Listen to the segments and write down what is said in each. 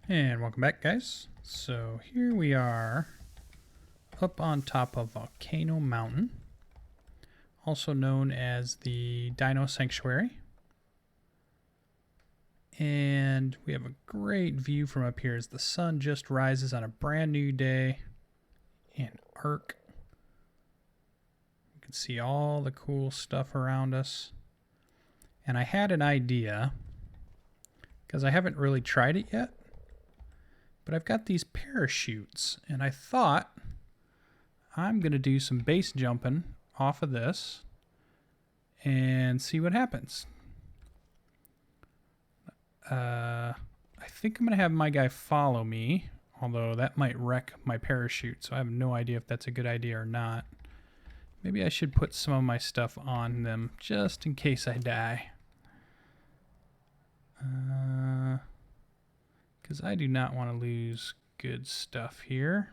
And welcome back, guys. So here we are up on top of Volcano Mountain, also known as the Dino Sanctuary. And we have a great view from up here as the sun just rises on a brand new day in Ark. You can see all the cool stuff around us. And I had an idea, because I haven't really tried it yet, but I've got these parachutes, and I thought I'm going to do some base jumping off of this and see what happens. I think I'm going to have my guy follow me, although that might wreck my parachute, so I have no idea if that's a good idea or not. Maybe I should put some of my stuff on them just in case I die. Because I do not want to lose good stuff here.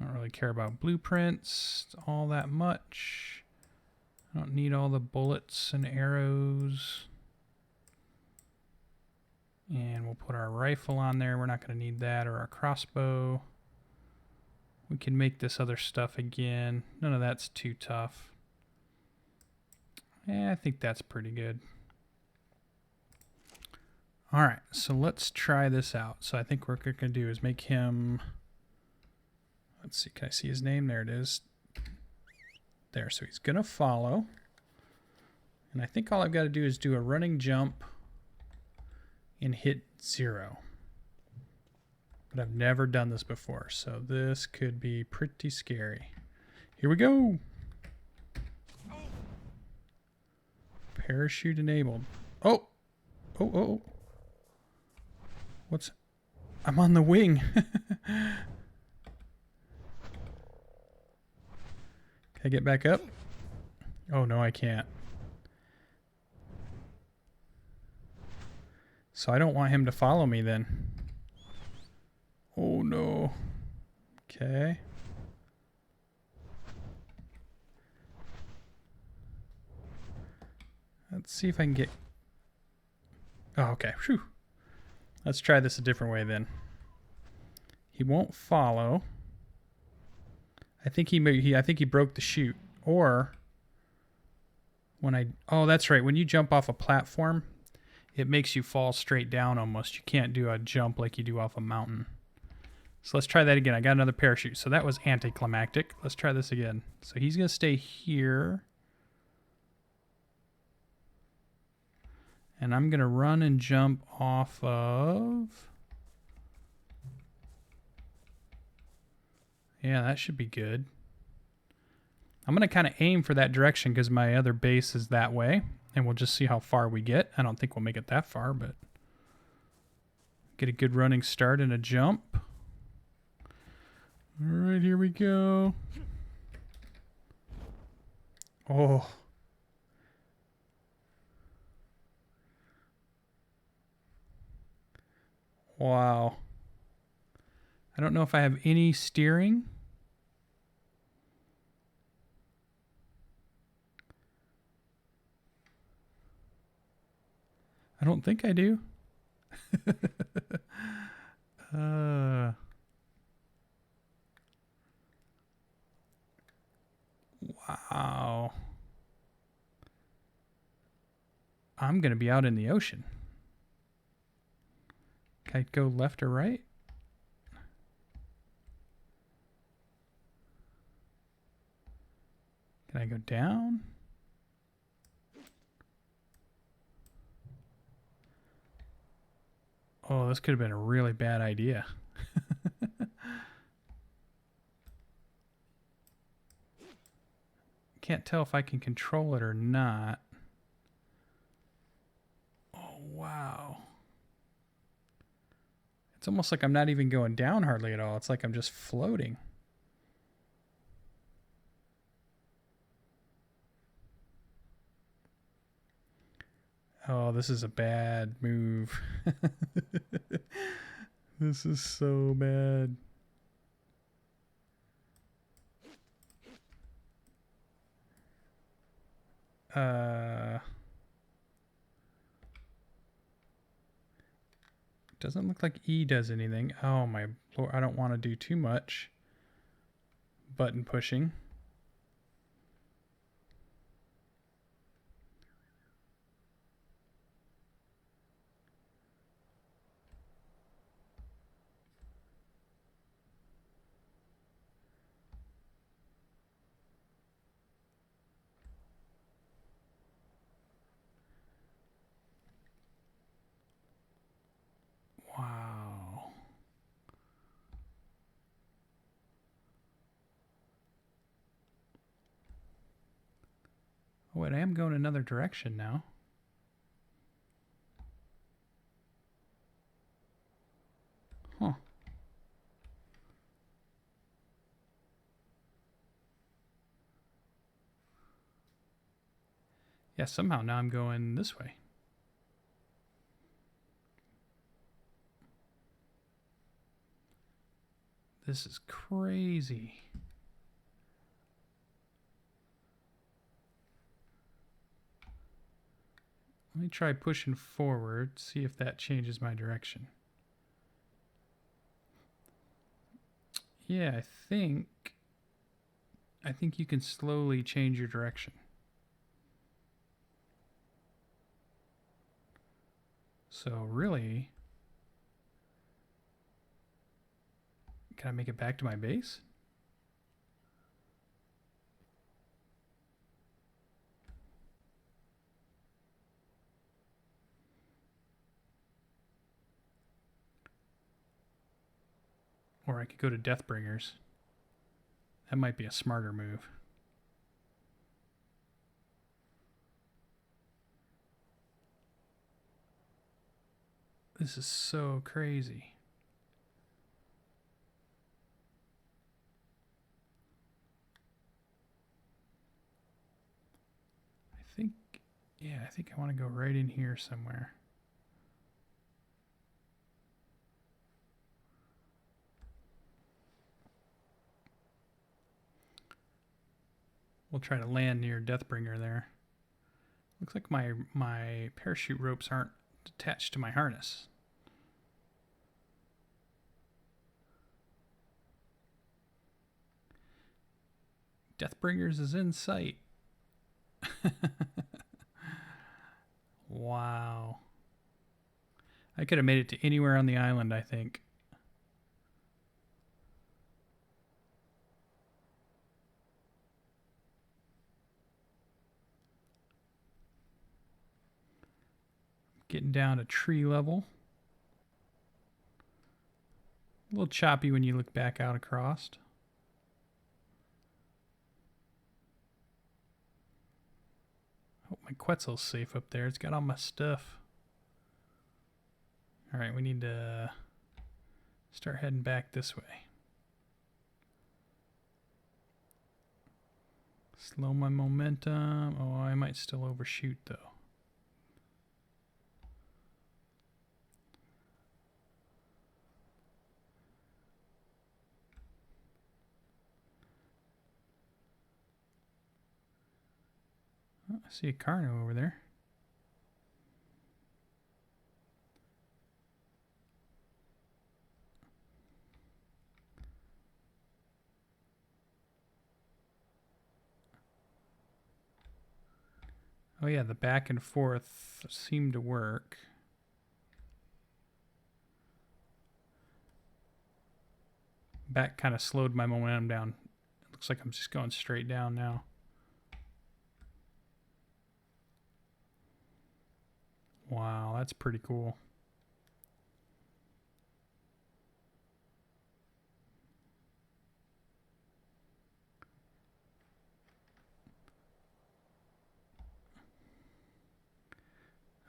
I don't really care about blueprints all that much. I don't need all the bullets and arrows. And we'll put our rifle on there. We're not going to need that, or our crossbow. We can make this other stuff again. None of that's too tough. Yeah, I think that's pretty good. Alright, so let's try this out. So I think what we're going to do is make him... Let's see, can I see his name? There it is. There, so he's going to follow. And I think all I've got to do is do a running jump and hit 0. But I've never done this before, so this could be pretty scary. Here we go! Parachute enabled. Oh! Oh, oh, oh. What's... I'm on the wing! Can I get back up? Oh, no, I can't. So I don't want him to follow me then. Oh, no. Okay. Let's see if I can get... Oh, okay. Whew. Let's try this a different way then. He won't follow. I think I think he broke the chute. Or when I... Oh, that's right. When you jump off a platform, it makes you fall straight down almost. You can't do a jump like you do off a mountain. So let's try that again. I got another parachute. So that was anticlimactic. Let's try this again. So he's going to stay here. And I'm going to run and jump off of... Yeah, that should be good. I'm going to kind of aim for that direction because my other base is that way. And we'll just see how far we get. I don't think we'll make it that far, but... Get a good running start and a jump. Alright, here we go. Oh. Wow. I don't know if I have any steering. I don't think I do. Wow. I'm going to be out in the ocean. Can I go left or right? Can I go down? Oh, this could have been a really bad idea. Can't tell if I can control it or not. Oh, wow. It's almost like I'm not even going down hardly at all. It's like I'm just floating. Oh, this is a bad move. This is so bad. Doesn't look like E does anything. Oh my lord, I don't want to do too much button pushing. Wow. Oh, wait, I am going another direction now. Huh. Yeah, somehow now I'm going this way. This is crazy. Let me try pushing forward, see if that changes my direction. Yeah, I think you can slowly change your direction. So really, can I make it back to my base? Or I could go to Deathbringers. That might be a smarter move. This is so crazy. I think I want to go right in here somewhere. We'll try to land near Deathbringer there. Looks like my parachute ropes aren't attached to my harness. Deathbringers is in sight. Wow. I could have made it to anywhere on the island, I think. Getting down to tree level. A little choppy when you look back out across. Hope my Quetzal's safe up there. It's got all my stuff. Alright, we need to start heading back this way. Slow my momentum. Oh, I might still overshoot though. Oh, I see a Carno over there. Oh yeah, the back and forth seemed to work. Back kind of slowed my momentum down. It looks like I'm just going straight down now. Wow, that's pretty cool.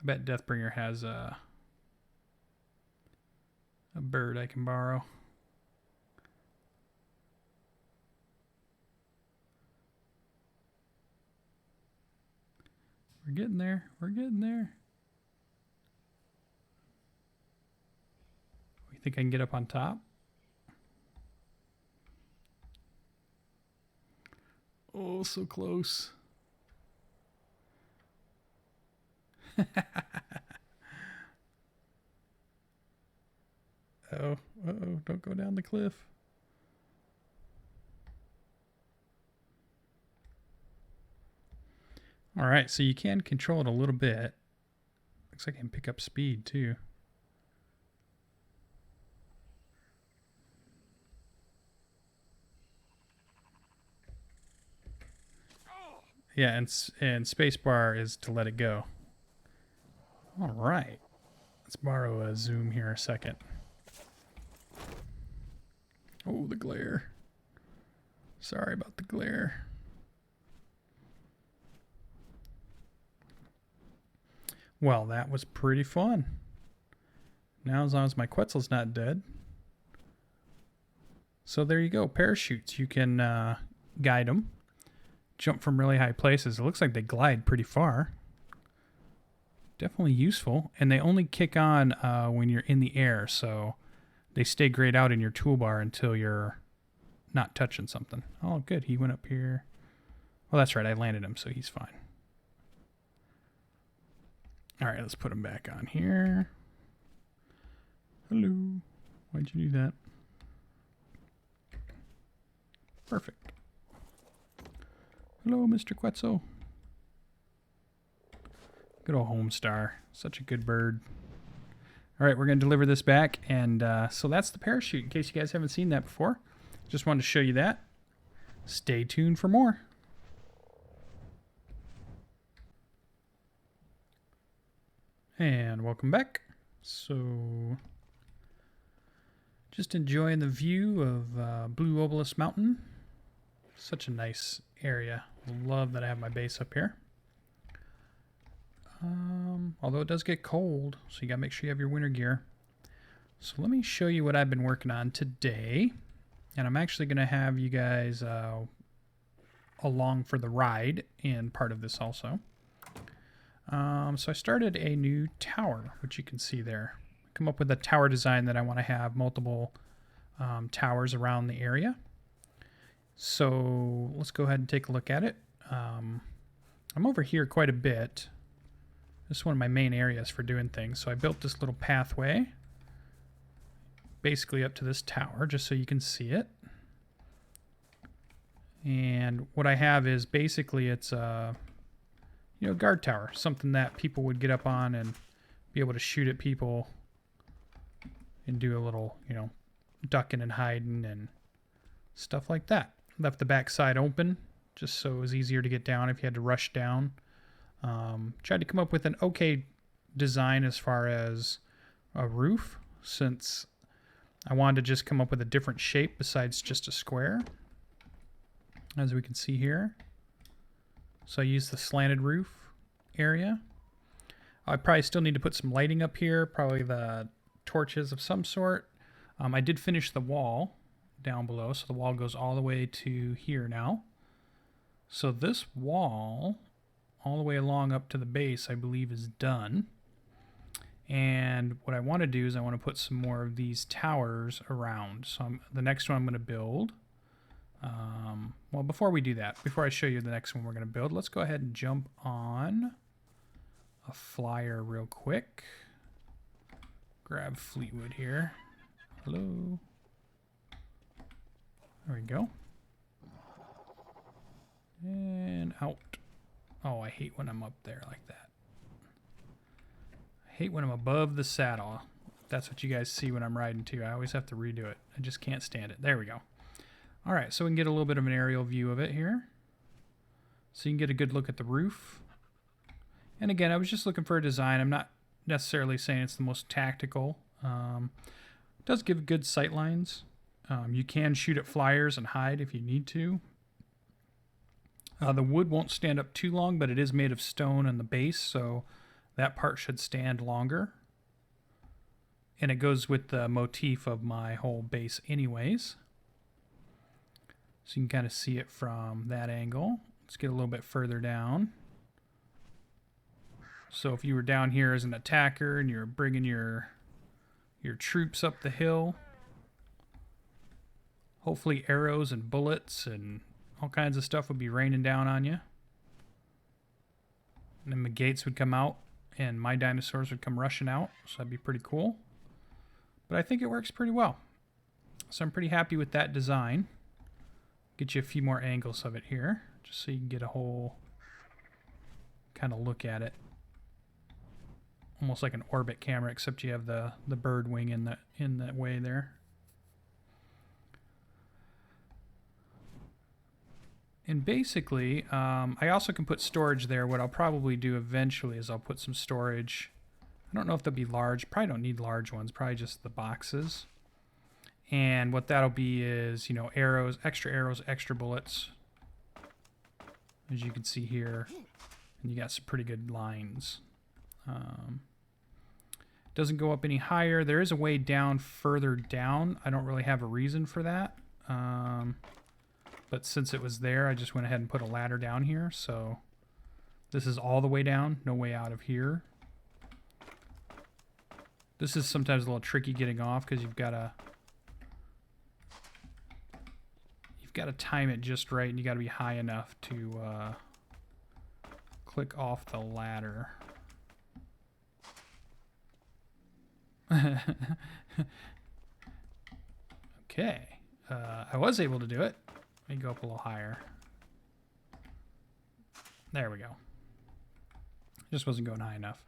I bet Deathbringer has a bird I can borrow. We're getting there. We're getting there. You think I can get up on top? Oh, so close. Don't go down the cliff. All right, so you can control it a little bit. Looks like I can pick up speed too. Yeah, and spacebar is to let it go. All right. Let's borrow a zoom here a second. Oh, the glare. Sorry about the glare. Well, that was pretty fun. Now, as long as my Quetzal's not dead. So there you go, parachutes. You can guide them. Jump from really high places. It looks like they glide pretty far. Definitely useful. And they only kick on when you're in the air, so they stay grayed out in your toolbar until you're not touching something. Oh, good. He went up here. Oh, that's right. I landed him, so he's fine. All right, let's put him back on here. Hello. Why'd you do that? Perfect. Hello, Mr. Quetzal. Good old Homestar. Such a good bird. All right, we're going to deliver this back. And so that's the parachute, in case you guys haven't seen that before. Just wanted to show you that. Stay tuned for more. And welcome back. So, just enjoying the view of Blue Obelisk Mountain. Such a nice area. Love that I have my base up here. Although it does get cold, so you gotta make sure you have your winter gear. So let me show you what I've been working on today. And I'm actually gonna have you guys along for the ride in part of this also. So I started a new tower, which you can see there. Come up with a tower design that I want to have multiple towers around the area. So let's go ahead and take a look at it. I'm over here quite a bit. This is one of my main areas for doing things. So I built this little pathway basically up to this tower just so you can see it. And what I have is basically it's a guard tower, something that people would get up on and be able to shoot at people and do a little, ducking and hiding and stuff like that. Left the back side open just so it was easier to get down if you had to rush down. Tried to come up with an okay design as far as a roof, since I wanted to just come up with a different shape besides just a square, as we can see here. So I used the slanted roof area. I probably still need to put some lighting up here, probably the torches of some sort. I did finish the wall down below, so the wall goes all the way to here now. So this wall, all the way along up to the base, I believe is done. And what I want to do is I want to put some more of these towers around. So the next one I'm going to build. Well, before we do that, before I show you the next one we're going to build, let's go ahead and jump on a flyer real quick. Grab Fleetwood here. Hello. There we go. And out. Oh, I hate when I'm up there like that. I hate when I'm above the saddle. That's what you guys see when I'm riding too. I always have to redo it. I just can't stand it. There we go. All right, so we can get a little bit of an aerial view of it here. So you can get a good look at the roof. And again, I was just looking for a design. I'm not necessarily saying it's the most tactical. It does give good sight lines. You can shoot at flyers and hide if you need to. The wood won't stand up too long, but it is made of stone on the base, so that part should stand longer. And it goes with the motif of my whole base anyways. So you can kind of see it from that angle. Let's get a little bit further down. So if you were down here as an attacker and you're bringing your troops up the hill, hopefully arrows and bullets and all kinds of stuff would be raining down on you. And then the gates would come out and my dinosaurs would come rushing out. So that'd be pretty cool. But I think it works pretty well. So I'm pretty happy with that design. Get you a few more angles of it here, just so you can get a whole kind of look at it. Almost like an orbit camera, except you have the bird wing in the way there. And basically, I also can put storage there. What I'll probably do eventually is I'll put some storage. I don't know if they'll be large. Probably don't need large ones. Probably just the boxes. And what that'll be is, you know, arrows, extra bullets. As you can see here. And you got some pretty good lines. Doesn't go up any higher. There is a way down further down. I don't really have a reason for that. But since it was there, I just went ahead and put a ladder down here. So this is all the way down. No way out of here. This is sometimes a little tricky getting off because you've got to time it just right, and you got to be high enough to click off the ladder. Okay, I was able to do it. Let me go up a little higher. There we go. Just wasn't going high enough.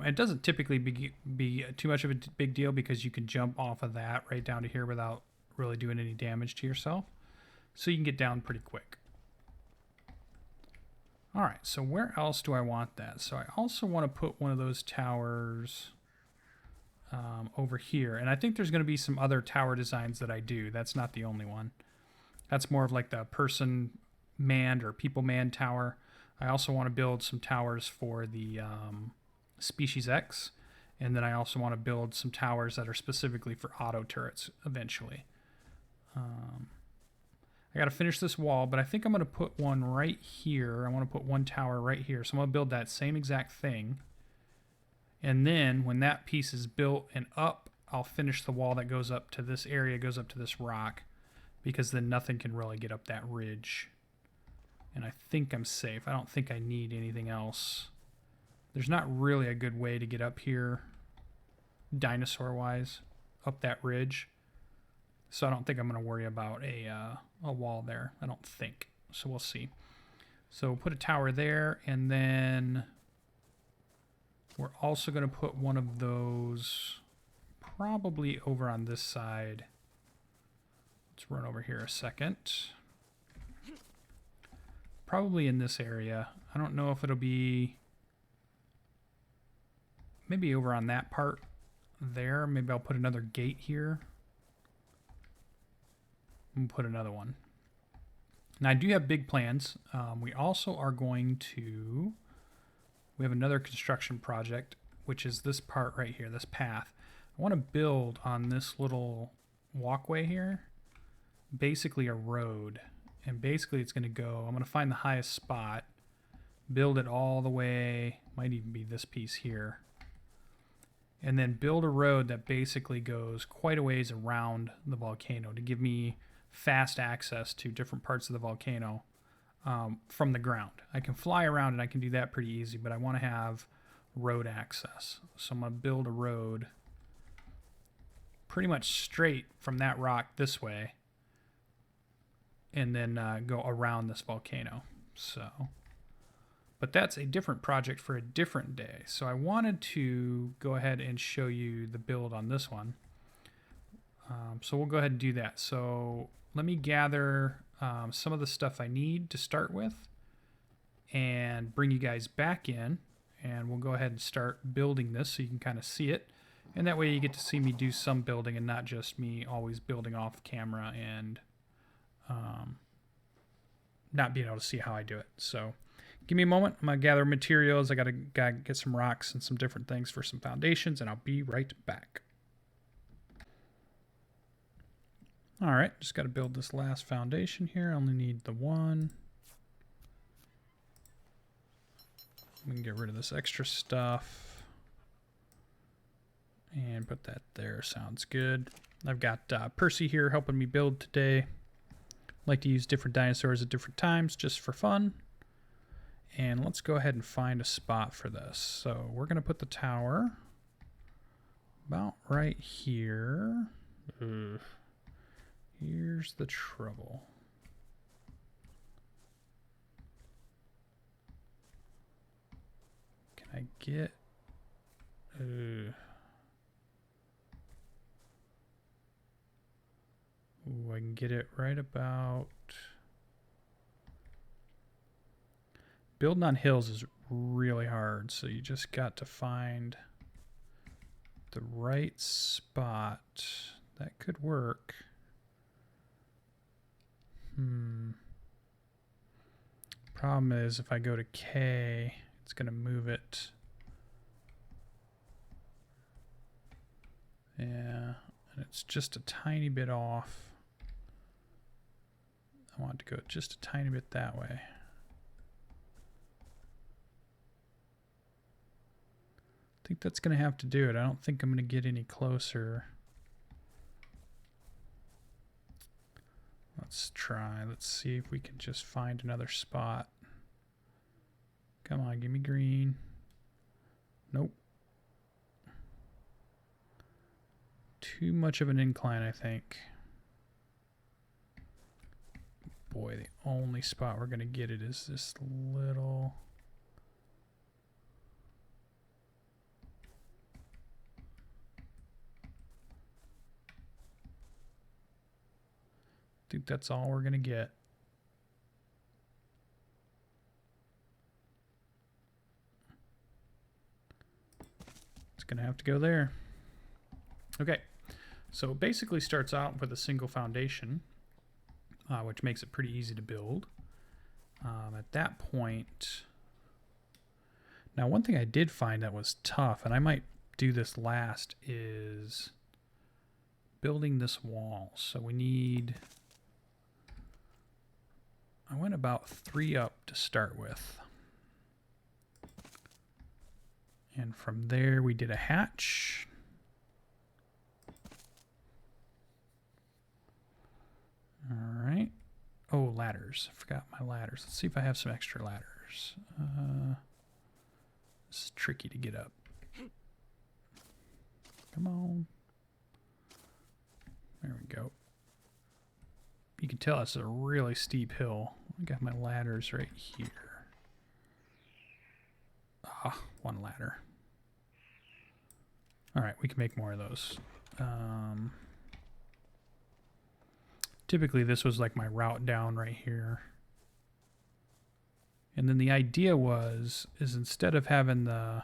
It doesn't typically be too much of a big deal because you can jump off of that right down to here without really doing any damage to yourself. So you can get down pretty quick. All right, so where else do I want that? So I also want to put one of those towers over here. And I think there's going to be some other tower designs that I do. That's not the only one. That's more of like the person manned or people manned tower. I also want to build some towers for the Species X. And then I also want to build some towers that are specifically for auto turrets eventually. I got to finish this wall, but I think I'm going to put one right here. I want to put one tower right here. So I'm going to build that same exact thing. And then when that piece is built and up, I'll finish the wall that goes up to this area, goes up to this rock, because then nothing can really get up that ridge. And I think I'm safe. I don't think I need anything else. There's not really a good way to get up here, dinosaur-wise, up that ridge. So I don't think I'm going to worry about a wall there. I don't think. So we'll see. So we'll put a tower there, and then we're also going to put one of those probably over on this side. Let's run over here a second. Probably in this area. I don't know if it'll be maybe over on that part there. Maybe I'll put another gate here. And put another one. Now I do have big plans. We also are going to, we have another construction project, which is this part right here, this path. I want to build on this little walkway here, basically a road. And basically it's going to go, I'm going to find the highest spot, build it all the way, might even be this piece here, and then build a road that basically goes quite a ways around the volcano to give me fast access to different parts of the volcano from the ground. I can fly around and I can do that pretty easy, but I want to have road access. So I'm going to build a road pretty much straight from that rock this way, and then go around this volcano. So, but that's a different project for a different day. So I wanted to go ahead and show you the build on this one. So we'll go ahead and do that. So let me gather some of the stuff I need to start with and bring you guys back in, and we'll go ahead and start building this so you can kind of see it. And that way you get to see me do some building and not just me always building off camera and not being able to see how I do it. So give me a moment. I'm going to gather materials. I got to get some rocks and some different things for some foundations, and I'll be right back. All right, just got to build this last foundation here. I only need the one. We can get rid of this extra stuff and put that there. Sounds good. I've got Percy here helping me build today. Like to use different dinosaurs at different times just for fun. And let's go ahead and find a spot for this. So we're going to put the tower about right here. Here's the trouble. Can I get... Ooh, I can get it right about... Building on hills is really hard, so you just got to find the right spot. That could work. Problem is, if I go to K, it's going to move it. Yeah, and it's just a tiny bit off. I want to go just a tiny bit that way. I think that's going to have to do it. I don't think I'm going to get any closer. Let's try. Let's see if we can just find another spot. Come on, give me green. Nope. Too much of an incline, I think. Boy, the only spot we're going to get it is this little... I think that's all we're going to get. It's going to have to go there. Okay, so it basically starts out with a single foundation, which makes it pretty easy to build. At that point, now one thing I did find that was tough, and I might do this last, is building this wall. So we need... I went about 3 up to start with. And from there we did a hatch. All right. Oh, ladders. I forgot my ladders. Let's see if I have some extra ladders. This is tricky to get up. Come on. There we go. You can tell it's a really steep hill. I got my ladders right here. Ah, 1 ladder. All right, we can make more of those. Typically, this was like my route down right here. And then the idea is instead of having the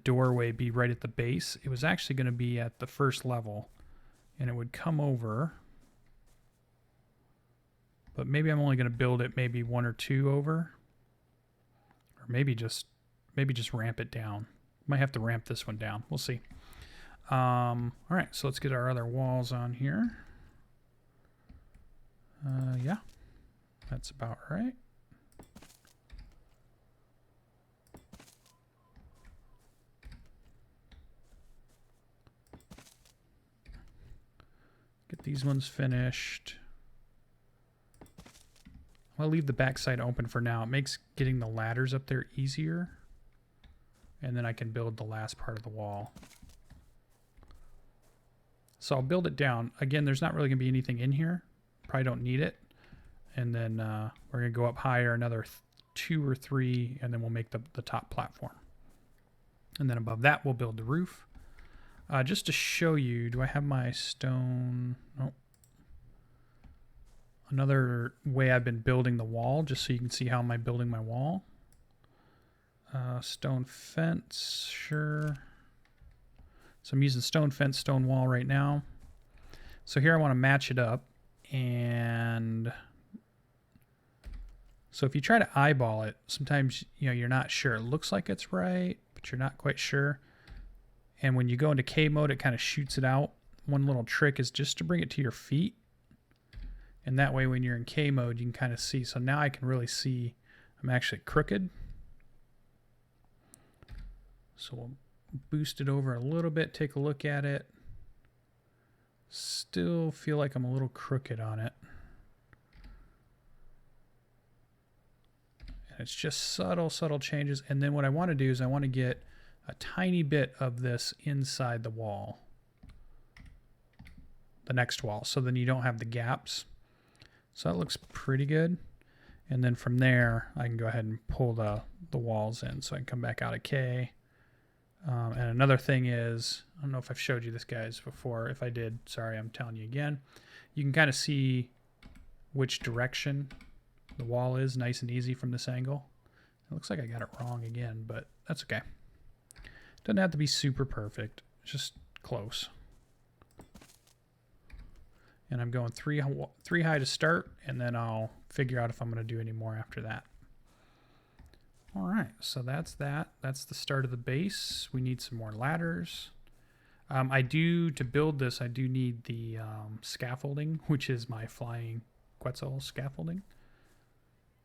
doorway be right at the base, it was actually going to be at the first level. And it would come over, but maybe I'm only going to build it maybe 1 or 2 over, or maybe just ramp it down. Might have to ramp this one down. We'll see. All right, so let's get our other walls on here. Yeah, that's about right. Get these ones finished. I'll leave the backside open for now. It makes getting the ladders up there easier. And then I can build the last part of the wall. So I'll build it down. Again, there's not really going to be anything in here. Probably don't need it. And then we're going to go up higher, another 2 or 3, and then we'll make the top platform. And then above that, we'll build the roof. Just to show you, do I have my stone? Oh. Another way I've been building the wall, just so you can see how am I building my wall. Stone fence, sure. So I'm using stone fence, stone wall right now. So here I want to match it up. And so if you try to eyeball it, sometimes you're not sure. It looks like it's right, but you're not quite sure. And when you go into K mode, it kind of shoots it out. One little trick is just to bring it to your feet. And that way when you're in K mode, you can kind of see. So now I can really see I'm actually crooked. So we'll boost it over a little bit, take a look at it. Still feel like I'm a little crooked on it. And it's just subtle changes. And then what I want to do is I want to get a tiny bit of this inside the wall. the next wall. So then you don't have the gaps. So that looks pretty good. And then from there, I can go ahead and pull the walls in. So I can come back out of K. And another thing is, I don't know if I've showed you this, guys, before. If I did, sorry, I'm telling you again. You can kind of see which direction the wall is nice and easy from this angle. It looks like I got it wrong again, but that's okay. Doesn't have to be super perfect, just close. And I'm going three high to start, and then I'll figure out if I'm going to do any more after that. All right, so that's that. That's the start of the base. We need some more ladders. To build this, I do need the scaffolding, which is my flying Quetzal scaffolding.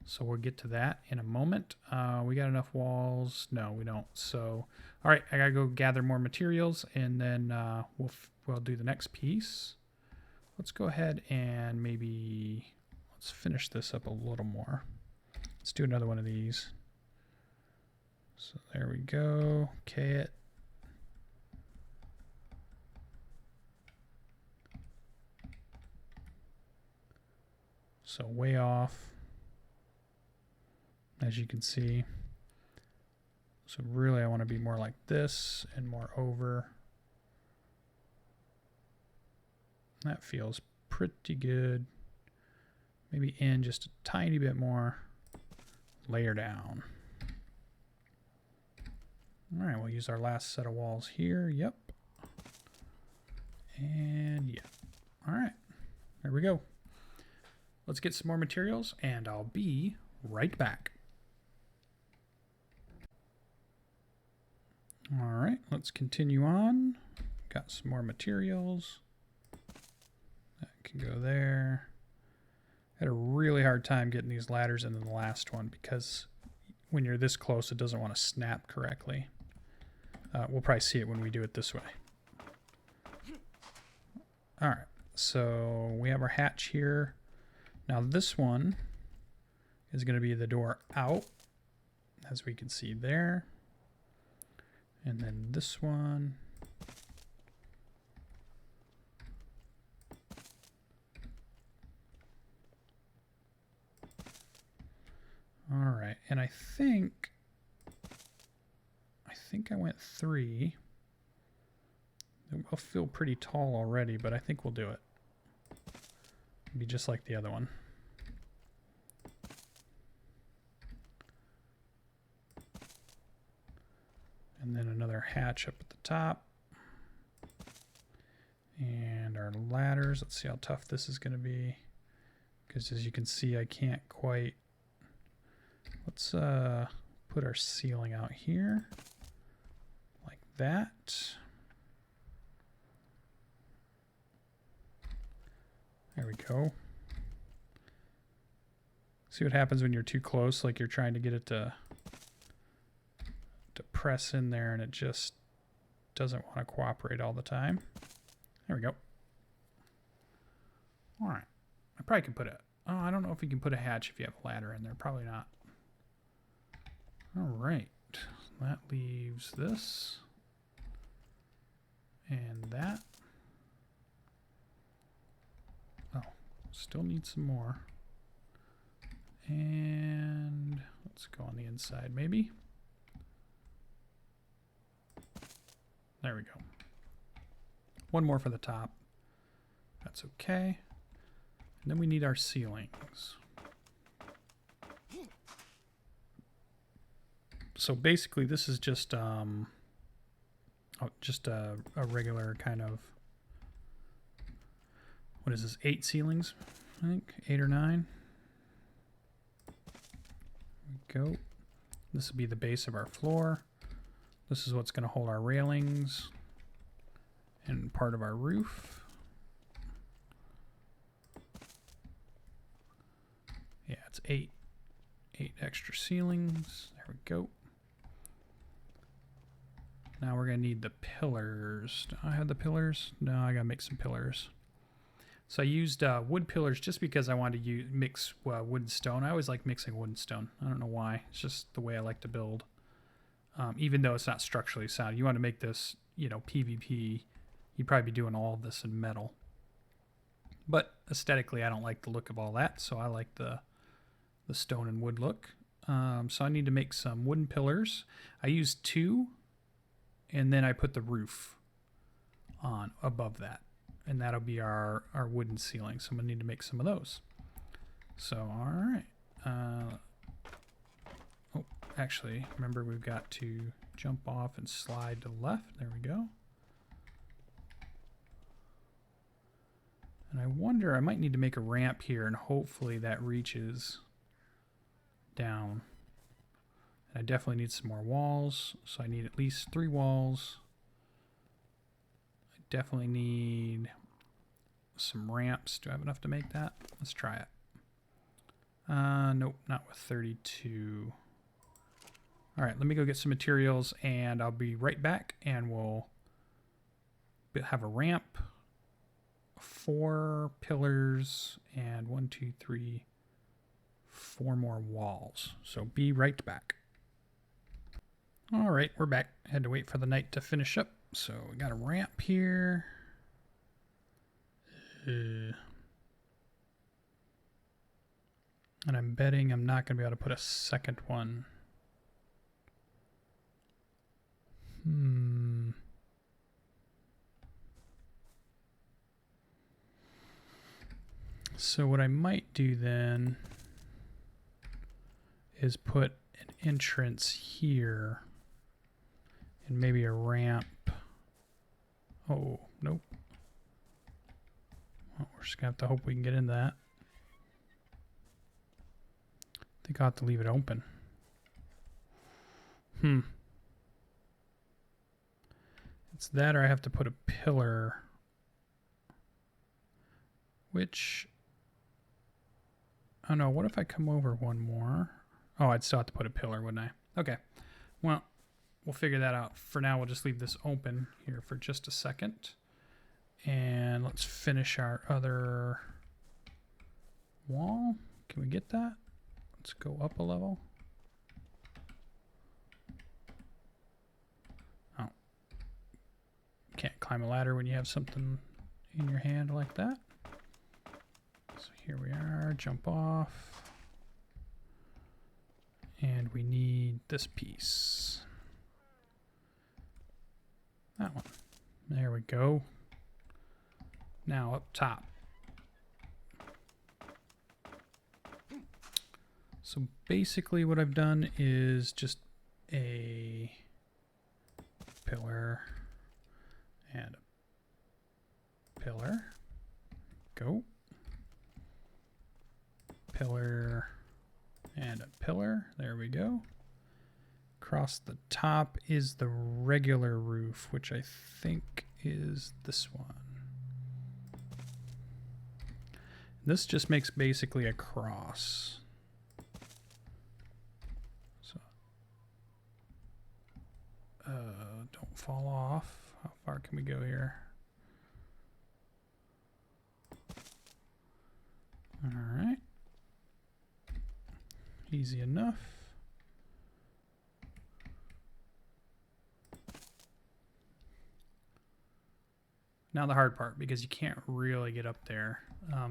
So we'll get to that in a moment. We got enough walls? No, we don't. So, all right, I gotta go gather more materials, and then we'll do the next piece. Let's go ahead and let's finish this up a little more. Let's do another one of these. So there we go. Okay, it. So way off, as you can see. So really I want to be more like this and more over. That feels pretty good. Maybe in just a tiny bit more. Layer down. All right, we'll use our last set of walls here. Yep. And yeah. All right, there we go. Let's get some more materials, and I'll be right back. All right, let's continue on. Got some more materials. That can go there. I had a really hard time getting these ladders into the last one because when you're this close, it doesn't want to snap correctly. We'll probably see it when we do it this way. All right, so we have our hatch here. Now this one is going to be the door out, as we can see there. And then this one. All right, and I think I went 3. It'll feel pretty tall already, but I think we'll do it. It'll be just like the other one. And then another hatch up at the top. And our ladders, let's see how tough this is going to be. Because as you can see, I can't quite. Let's put our ceiling out here. Like that. There we go. See what happens when you're too close, like you're trying to get it to press in there and it just doesn't want to cooperate all the time. There we go. All right. I probably can put I don't know if you can put a hatch if you have a ladder in there. Probably not. All right. That leaves this and that. Oh, still need some more. And let's go on the inside maybe. There we go. One more for the top. That's okay. And then we need our ceilings. So basically this is just a regular kind of, what is this, 8 ceilings, I think, 8 or 9. There we go. This will be the base of our floor. This is what's going to hold our railings and part of our roof. Yeah, it's 8 extra ceilings. There we go. Now we're going to need the pillars. Do I have the pillars? No, I got to make some pillars. So I used wood pillars just because I wanted to mix wood and stone. I always like mixing wood and stone. I don't know why. It's just the way I like to build. Even though it's not structurally sound. You want to make this, PVP, you'd probably be doing all of this in metal. But aesthetically, I don't like the look of all that, so I like the stone and wood look. So I need to make some wooden pillars. I used 2, and then I put the roof on above that, and that'll be our wooden ceiling. So I'm gonna need to make some of those. So all right. Oh, actually, remember we've got to jump off and slide to the left. There we go. And I wonder, I might need to make a ramp here, and hopefully that reaches down. And I definitely need some more walls, so I need at least 3 walls. I definitely need some ramps. Do I have enough to make that? Let's try it. Nope, not with 32. All right, let me go get some materials, and I'll be right back, and we'll have a ramp, 4 pillars, and 1, 2, 3, 4 more walls. So be right back. All right, we're back. I had to wait for the night to finish up. So we got a ramp here. And I'm betting I'm not going to be able to put a second one. So what I might do then is put an entrance here and maybe a ramp. Oh, nope. Well, we're just gonna have to hope we can get in that. I think I'll have to leave it open. It's that, or I have to put a pillar, which, oh no, what if I come over one more? Oh, I'd still have to put a pillar, wouldn't I? Okay, well, we'll figure that out. For now, we'll just leave this open here for just a second. And let's finish our other wall. Can we get that? Let's go up a level. Oh. Can't climb a ladder when you have something in your hand like that. So here we are, jump off. And we need this piece. That one. There we go. Now up top. So basically what I've done is just a pillar and a pillar. Go. Pillar and a pillar. There we go. Across the top is the regular roof, which I think is this one. This just makes basically a cross. So, don't fall off. How far can we go here? All right. Easy enough. Now the hard part, because you can't really get up there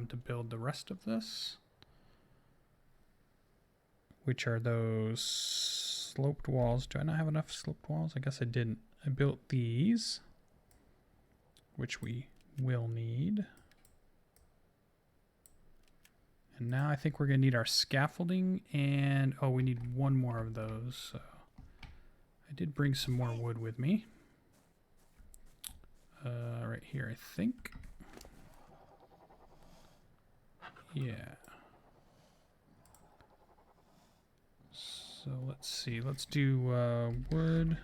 to build the rest of this, which are those sloped walls. Do I not have enough sloped walls? I guess I didn't. I built these, which we will need. And now I think we're going to need our scaffolding, and oh, we need one more of those. So I did bring some more wood with me. Right here, I think. Yeah. So let's see. Let's do wood.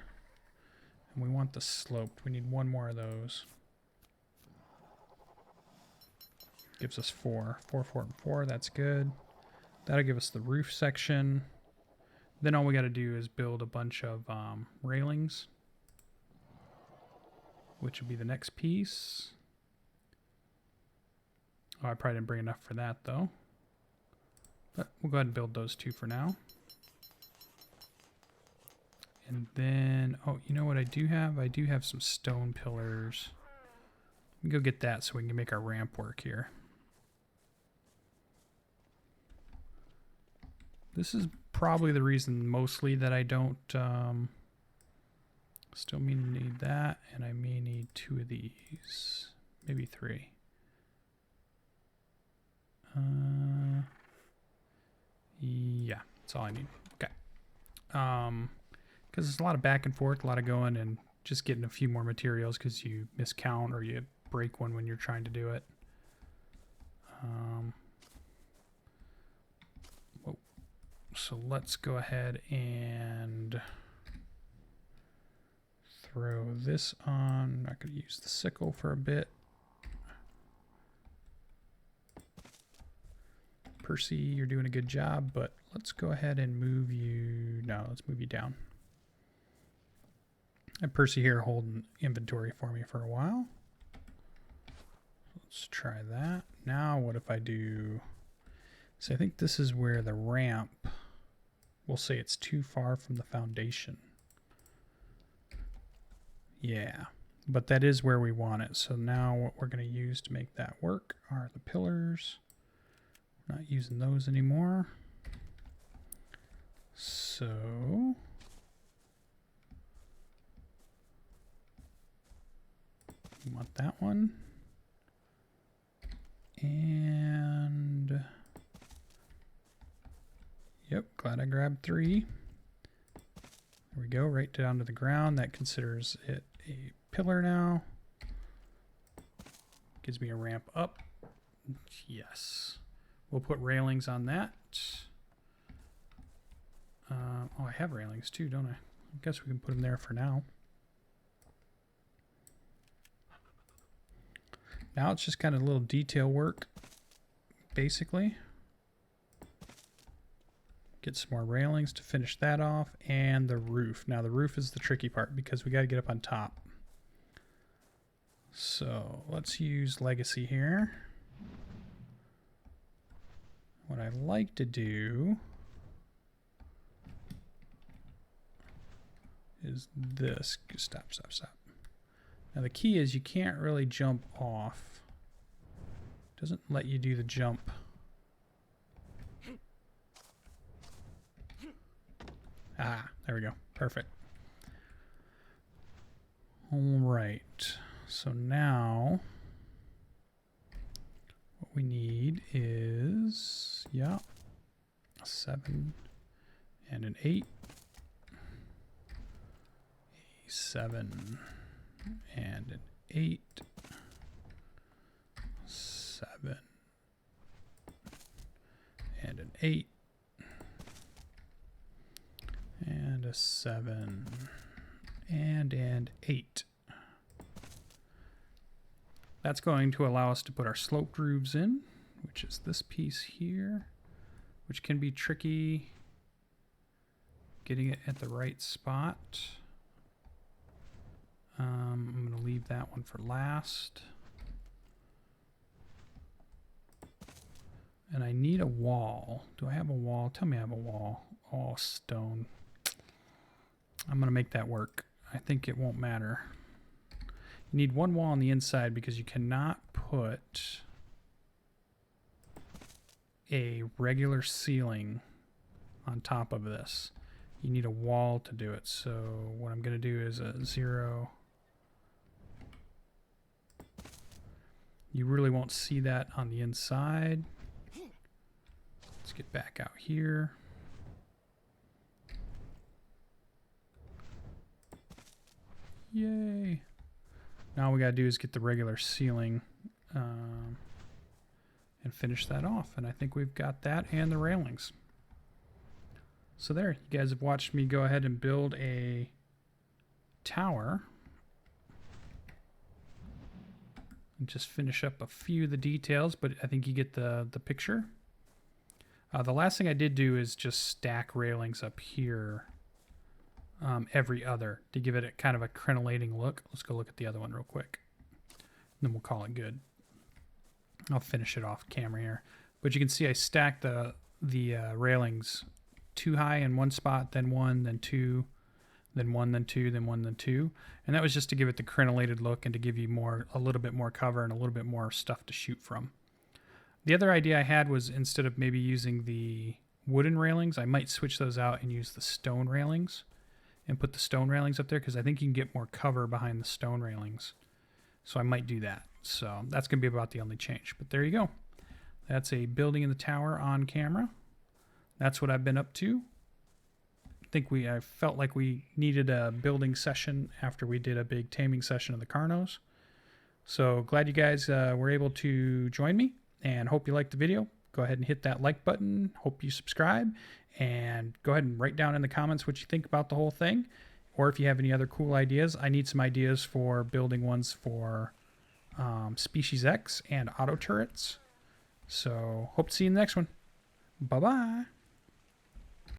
And we want the sloped. We need one more of those. Gives us 4. 4, 4, and 4. That's good. That'll give us the roof section. Then all we got to do is build a bunch of railings, which would be the next piece. Oh, I probably didn't bring enough for that, though. But we'll go ahead and build those 2 for now. And then, oh, you know what I do have? I do have some stone pillars. Let me go get that so we can make our ramp work here. This is probably the reason mostly that I don't still may need that, and I may need 2 of these, maybe 3. Yeah, that's all I need. Okay. Because there's a lot of back and forth, a lot of going and just getting a few more materials because you miscount or you break one when you're trying to do it. So let's go ahead and throw this on. I'm not going to use the sickle for a bit. Percy, you're doing a good job, but let's go ahead and move you. No, let's move you down. And Percy here holding inventory for me for a while. Let's try that. Now what if I do... So I think this is where the ramp, we'll say it's too far from the foundation. Yeah, but that is where we want it. So now what we're going to use to make that work are the pillars. Not using those anymore. So we want that one. And yep, glad I grabbed 3. There we go, right down to the ground. That considers it a pillar now. Gives me a ramp up. Yes. We'll put railings on that. Oh, I have railings too, don't I? I guess we can put them there for now. Now it's just kind of a little detail work, basically. Get some more railings to finish that off, and the roof. Now the roof is the tricky part because we got to get up on top. So let's use Legacy here. What I like to do is this. Stop. Now the key is you can't really jump off. It doesn't let you do the jump. Ah, there we go. Perfect. All right. So now what we need is, yeah, a 7 and an 8. A 7 and an 8. 7 and an 8. And a 7 and an 8. That's going to allow us to put our sloped roofs in, which is this piece here, which can be tricky getting it at the right spot. I'm going to leave that one for last. And I need a wall. Do I have a wall? Tell me I have a wall. Oh, stone. I'm going to make that work. I think it won't matter. You need one wall on the inside because you cannot put a regular ceiling on top of this. You need a wall to do it. So what I'm going to do is a 0. You really won't see that on the inside. Let's get back out here. Yay. Now all we gotta do is get the regular ceiling and finish that off. And I think we've got that and the railings. So there, you guys have watched me go ahead and build a tower. And just finish up a few of the details, but I think you get the picture. The last thing I did do is just stack railings up here every other to give it a kind of a crenellating look. Let's go look at the other one real quick. Then we'll call it good. I'll finish it off camera here. But you can see I stacked the railings too high in one spot, then 1, then 2, then 1, then 2, then 1, then 2. And that was just to give it the crenellated look and to give you a little bit more cover and a little bit more stuff to shoot from. The other idea I had was instead of maybe using the wooden railings. I might switch those out and use the stone railings and put the stone railings up there because I think you can get more cover behind the stone railings. So I might do that. So that's going to be about the only change. But there you go. That's a building in the tower on camera. That's what I've been up to. I felt like we needed a building session after we did a big taming session of the Carnos. So glad you guys were able to join me, and hope you liked the video. Go ahead and hit that like button. Hope you subscribe, and go ahead and write down in the comments what you think about the whole thing, or if you have any other cool ideas. I need some ideas for building ones for Species X and auto turrets. So hope to see you in the next one. Bye-bye.